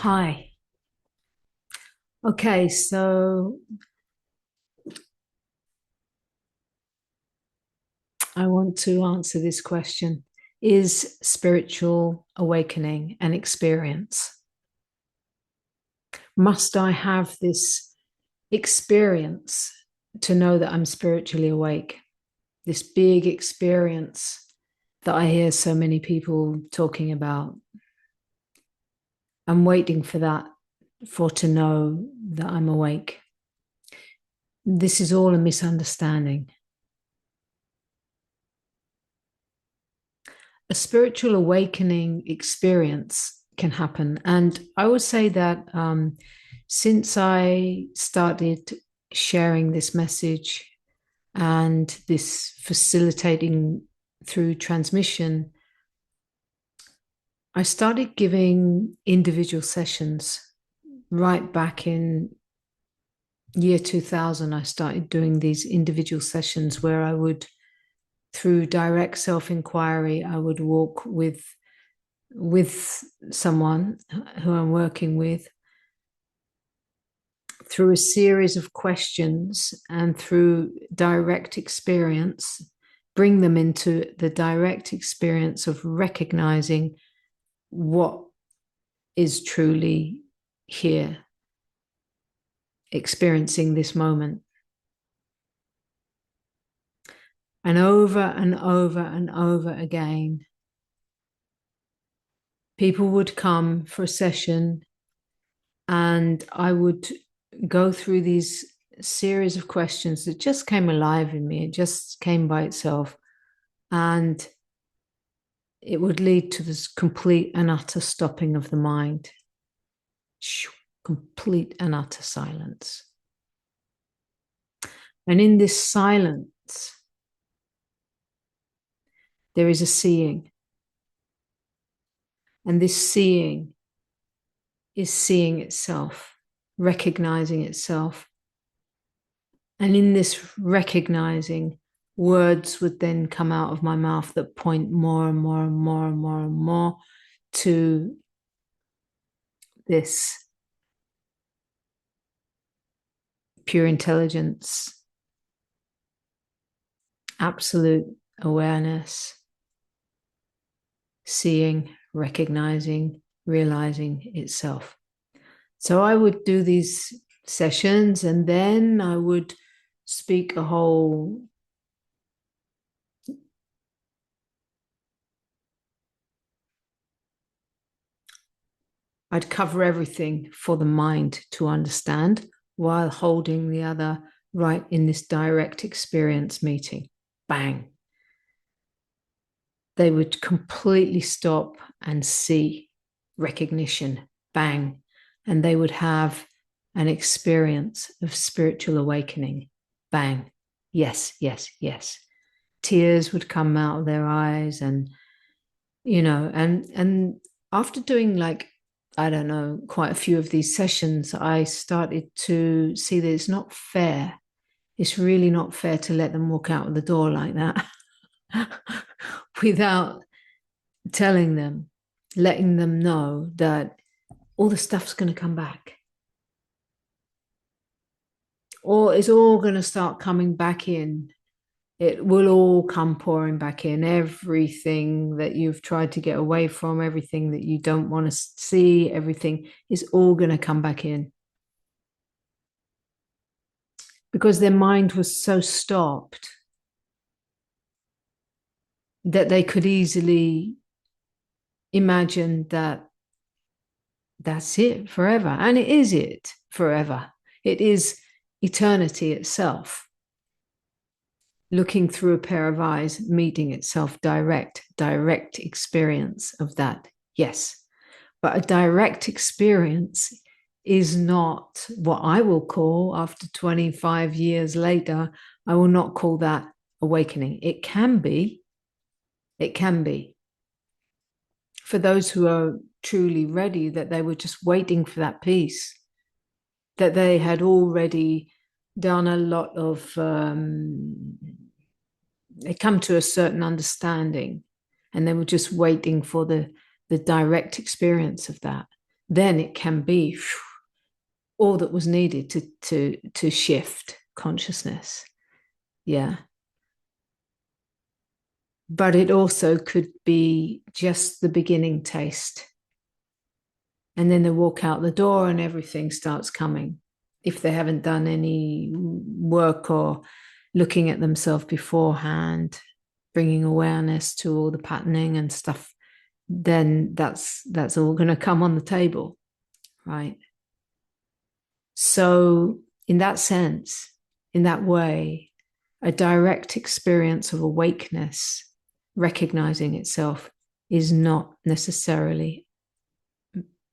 Hi. Okay, so I want to answer this question. Is spiritual awakening an experience? Must I have this experience to know that I'm spiritually awake? This big experience that I hear so many people talking about. I'm waiting for that, for to know that I'm awake. This is all a misunderstanding. A spiritual awakening experience can happen. And I would say that since I started sharing this message and this facilitating through transmission, I started giving individual sessions right back in year 2000. I started doing these individual sessions where I would, through direct self-enquiry, I would walk with someone who I'm working with through a series of questions and through direct experience, bring them into the direct experience of recognizing what is truly here, experiencing this moment. And over and over and over again, people would come for a session and I would go through these series of questions that just came alive in me. It just came by itself. And it would lead to this complete and utter stopping of the mind. Complete and utter silence. And in this silence, there is a seeing. And this seeing is seeing itself, recognizing itself. And in this recognizing, words would then come out of my mouth that point more and more and more and more and more to this pure intelligence, absolute awareness, seeing, recognizing, realizing itself. So I would do these sessions and then I would speak a whole I'd cover everything for the mind to understand while holding the other right in this direct experience meeting. Bang. They would completely stop and see recognition. Bang. And they would have an experience of spiritual awakening. Bang. Yes, yes, yes. Tears would come out of their eyes and and after doing like I don't know, quite a few of these sessions, I started to see that it's not fair. It's really not fair to let them walk out of the door like that without telling them, letting them know that all the stuff's going to come back. Or it's all going to start coming back in. It will all come pouring back in. Everything that you've tried to get away from, everything that you don't want to see, everything is all going to come back in. Because their mind was so stopped that they could easily imagine that that's it forever. And it is it forever. It is eternity itself. Looking through a pair of eyes, meeting itself direct experience of that. Yes. But a direct experience is not what I will call, after 25 years later, I will not call that awakening. It can be. It can be. For those who are truly ready, that they were just waiting for that peace, that they had already done a lot of, they come to a certain understanding and they were just waiting for the direct experience of that. then it can be all that was needed to shift consciousness. Yeah. But it also could be just the beginning taste. And then they walk out the door and everything starts coming. If they haven't done any work or looking at themselves beforehand, bringing awareness to all the patterning and stuff, then that's all going to come on the table, right? So in that sense, in that way, a direct experience of awakeness, recognizing itself, is not necessarily,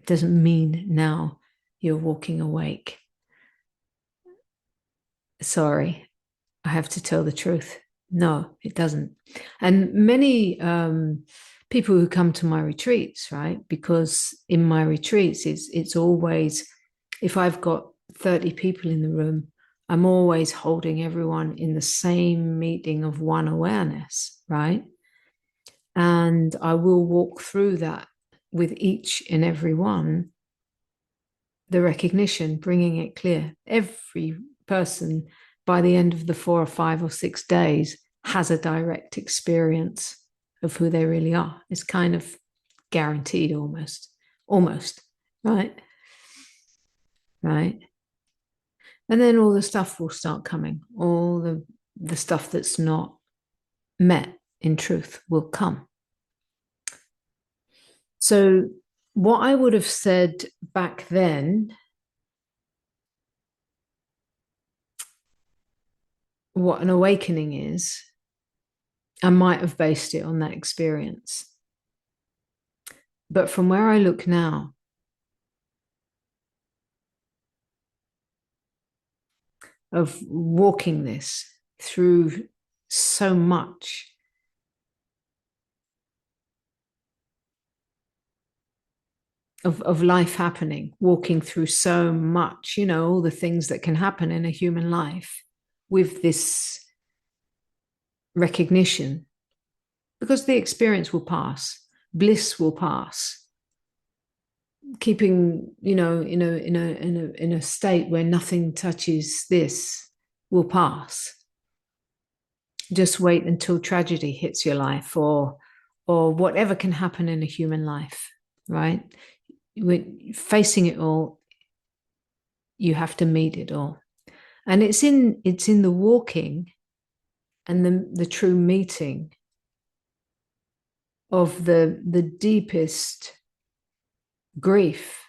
doesn't mean now you're walking awake. Sorry, I have to tell the truth. No, it doesn't. And many people who come to my retreats, right? Because in my retreats, it's always, if I've got 30 people in the room, I'm always holding everyone in the same meeting of one awareness, right? And I will walk through that with each and every one, the recognition, bringing it clear. Every person, by the end of the 4 or 5 or 6 days, has a direct experience of who they really are. It's kind of guaranteed almost, right? Right. And then all the stuff will start coming. All the stuff that's not met in truth will come. So what I would have said back then, what an awakening is, I might have based it on that experience. But from where I look now, of walking this through so much, of life happening, walking through so much, you know, all the things that can happen in a human life with this recognition, because the experience will pass, bliss will pass. Keeping, you know, in a state where nothing touches this will pass. Just wait until tragedy hits your life, or whatever can happen in a human life, right? When facing it all, you have to meet it all. And it's in the walking and the true meeting of the deepest grief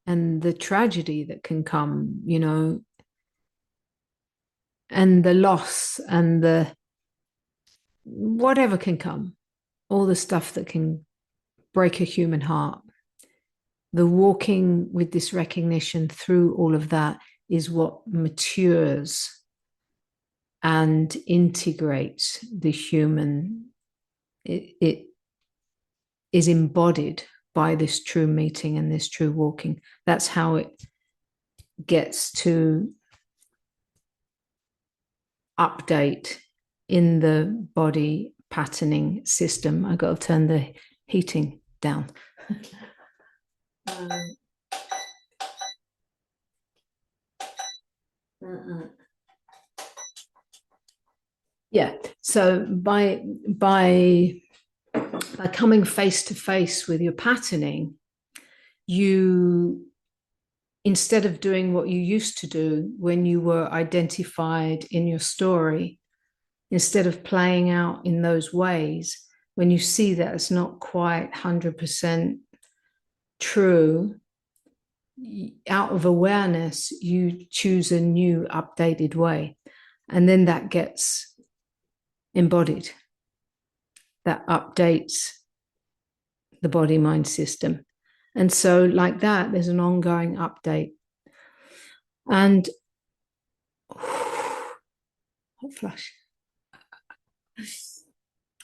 and the tragedy that can come, you know, and the loss and the whatever can come, all the stuff that can break a human heart. The walking with this recognition through all of that is what matures and integrates the human. It is embodied by this true meeting and this true walking. That's how it gets to update in the body patterning system. I got to turn the heating down. Yeah. So by coming face to face with your patterning, you, instead of doing what you used to do when you were identified in your story, instead of playing out in those ways, when you see that it's not quite 100% true, out of awareness, you choose a new updated way. And then that gets embodied. That updates the body mind system. And so, like that, there's an ongoing update. And hot flush.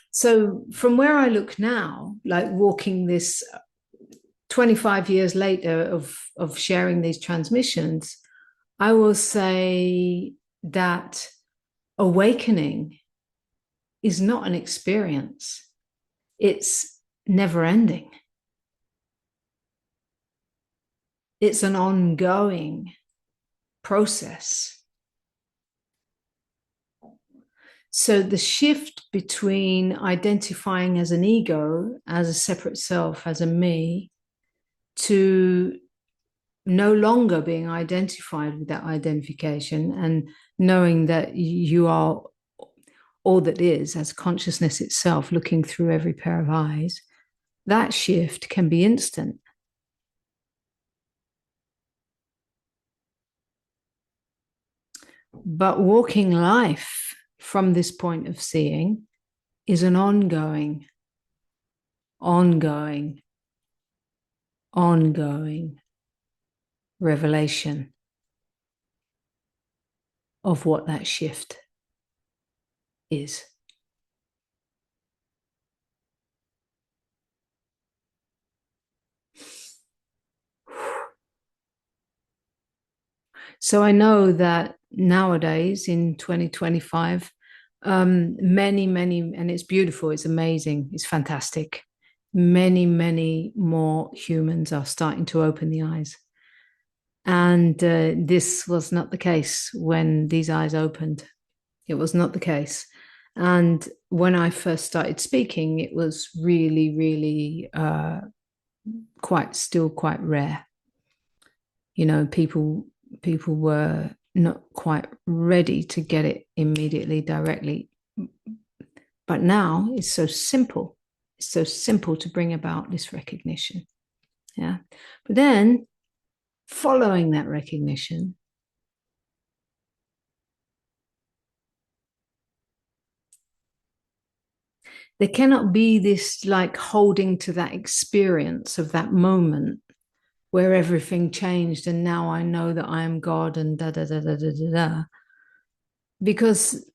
So, from where I look now, like walking this 25 years later of sharing these transmissions, I will say that awakening is not an experience. It's never ending. It's an ongoing process. So the shift between identifying as an ego, as a separate self, as a me, to no longer being identified with that identification and knowing that you are all that is as consciousness itself, looking through every pair of eyes, that shift can be instant. But walking life from this point of seeing is an ongoing, ongoing, ongoing revelation of what that shift is. So I know that nowadays in 2025, many, and it's beautiful, it's amazing, it's fantastic. Many more humans are starting to open the eyes. And this was not the case when these eyes opened. It was not the case. And when I first started speaking, it was really still quite rare. You know, people were not quite ready to get it immediately, directly. But now it's so simple. It's so simple to bring about this recognition. Yeah. But then following that recognition, there cannot be this like holding to that experience of that moment where everything changed and now I know that I am God and da da da da da da da. Because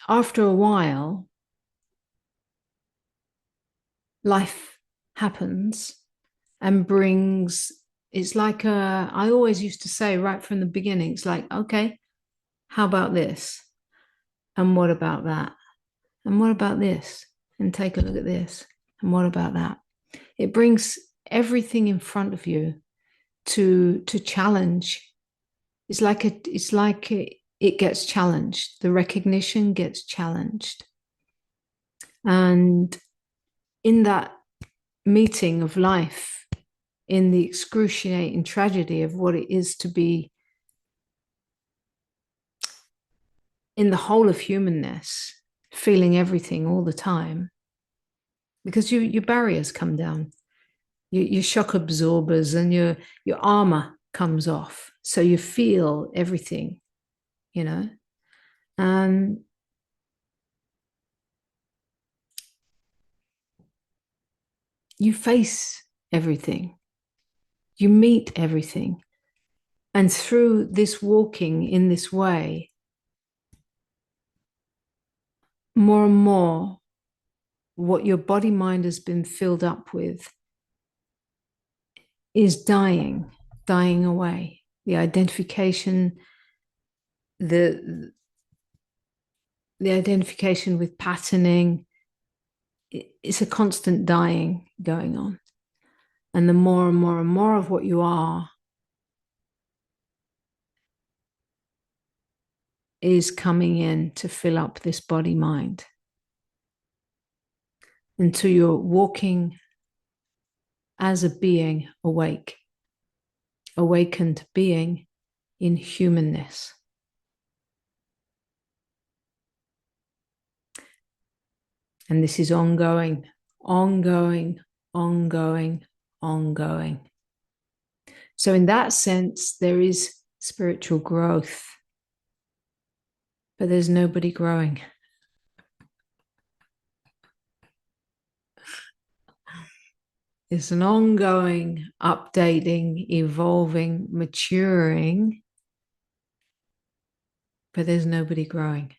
after a while, life happens and brings, it's like I always used to say right from the beginning, it's like, okay, how about this? And what about that? And what about this? And take a look at this. And what about that? It brings everything in front of you to challenge. It's like it gets challenged. The recognition gets challenged. And in that meeting of life, in the excruciating tragedy of what it is to be in the whole of humanness, feeling everything all the time, because your barriers come down, your shock absorbers and your armor comes off. So you feel everything, you know, and you face everything, you meet everything. And through this walking in this way, more and more, what your body mind has been filled up with is dying away. The identification, the identification with patterning, it's a constant dying going on. And the more and more and more of what you are is coming in to fill up this body mind until you're walking as a being awake, awakened being in humanness. And this is ongoing, ongoing, ongoing, ongoing. So in that sense, there is spiritual growth, but there's nobody growing. It's an ongoing, updating, evolving, maturing, but there's nobody growing.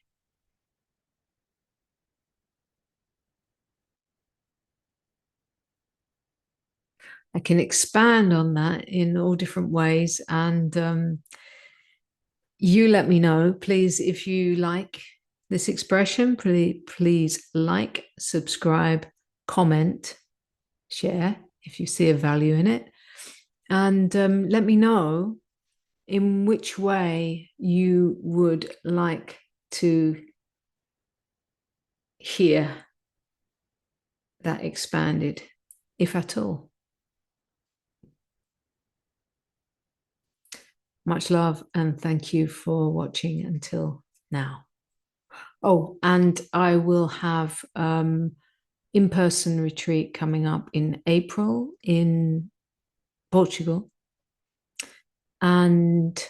I can expand on that in all different ways. And you let me know, please, if you like this expression, please like, subscribe, comment, share if you see a value in it. And let me know in which way you would like to hear that expanded, if at all. Much love and thank you for watching until now. Oh, and I will have in-person retreat coming up in April in Portugal. And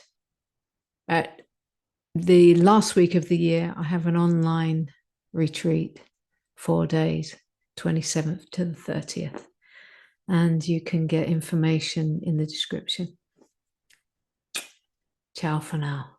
at the last week of the year, I have an online retreat, 4 days, 27th to the 30th. And you can get information in the description. Ciao for now.